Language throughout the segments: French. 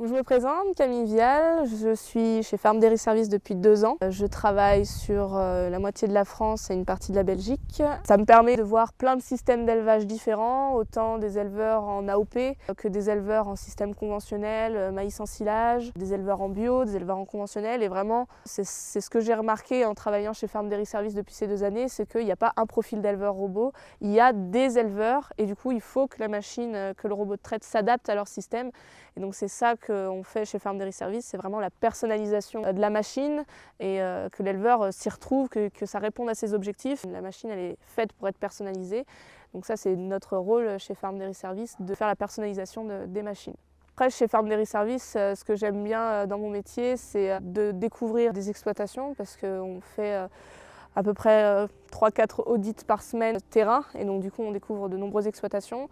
Je me présente, Camille Vial, je suis chez Farm Dairy Service depuis 2 ans. Je travaille sur la moitié de la France et une partie de la Belgique. Ça me permet de voir plein de systèmes d'élevage différents, autant des éleveurs en AOP que des éleveurs en système conventionnel, maïs en silage, des éleveurs en bio, des éleveurs en conventionnel. Et vraiment, c'est ce que j'ai remarqué en travaillant chez Farm Dairy Service depuis ces 2 années, c'est qu'il n'y a pas un profil d'éleveur robot, il y a des éleveurs et du coup il faut que la machine, que le robot de traite s'adapte à leur système. Et donc c'est ça qu'on fait chez Farm Dairy Service, c'est vraiment la personnalisation de la machine et que l'éleveur s'y retrouve, que ça réponde à ses objectifs. La machine, elle est faite pour être personnalisée. Donc ça, c'est notre rôle chez Farm Dairy Service, de faire la personnalisation des machines. Après, chez Farm Dairy Service, ce que j'aime bien dans mon métier, c'est de découvrir des exploitations parce qu'on fait à peu près 3-4 audits par semaine terrain et donc du coup on découvre de nombreuses exploitations.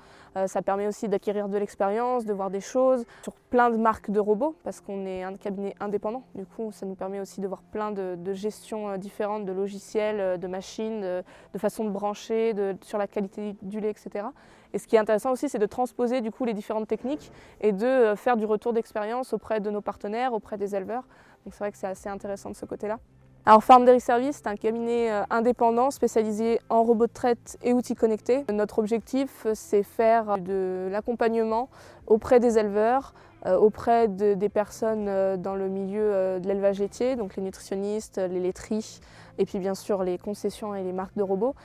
Ça permet aussi d'acquérir de l'expérience, de voir des choses sur plein de marques de robots parce qu'on est un cabinet indépendant. Du coup ça nous permet aussi de voir plein de gestions différentes, de logiciels, de machines, de façons de brancher, sur la qualité du lait, etc. Et ce qui est intéressant aussi, c'est de transposer du coup les différentes techniques et de faire du retour d'expérience auprès de nos partenaires, auprès des éleveurs. Donc c'est vrai que c'est assez intéressant de ce côté-là. Alors Farm Dairy Service, c'est un cabinet indépendant spécialisé en robots de traite et outils connectés. Notre objectif, c'est faire de l'accompagnement auprès des éleveurs, auprès des personnes dans le milieu de l'élevage laitier, donc les nutritionnistes, les laiteries, et puis bien sûr les concessions et les marques de robots,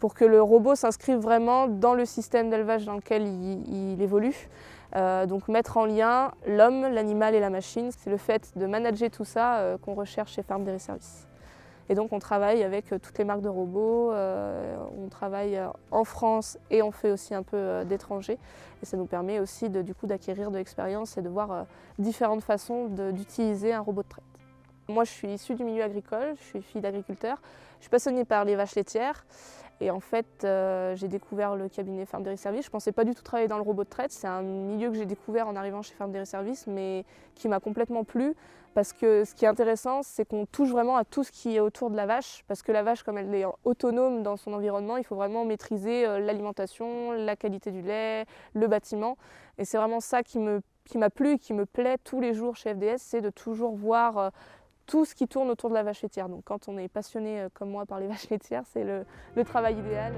pour que le robot s'inscrive vraiment dans le système d'élevage dans lequel il évolue. Donc mettre en lien l'homme, l'animal et la machine, c'est le fait de manager tout ça qu'on recherche chez Farm Dairy Service. Et donc on travaille avec toutes les marques de robots, on travaille en France et on fait aussi un peu d'étrangers. Et ça nous permet aussi du coup d'acquérir de l'expérience et de voir différentes façons d'utiliser un robot de traite. Moi je suis issue du milieu agricole, je suis fille d'agriculteur, je suis passionnée par les vaches laitières. Et en fait, j'ai découvert le cabinet Farm Dairy Service. Je ne pensais pas du tout travailler dans le robot de traite. C'est un milieu que j'ai découvert en arrivant chez Farm Dairy Service, mais qui m'a complètement plu. Parce que ce qui est intéressant, c'est qu'on touche vraiment à tout ce qui est autour de la vache. Parce que la vache, comme elle est autonome dans son environnement, il faut vraiment maîtriser l'alimentation, la qualité du lait, le bâtiment. Et c'est vraiment ça qui m'a plu, qui me plaît tous les jours chez FDS, c'est de toujours voir tout ce qui tourne autour de la vache laitière. Donc quand on est passionné comme moi par les vaches laitières, c'est le travail idéal.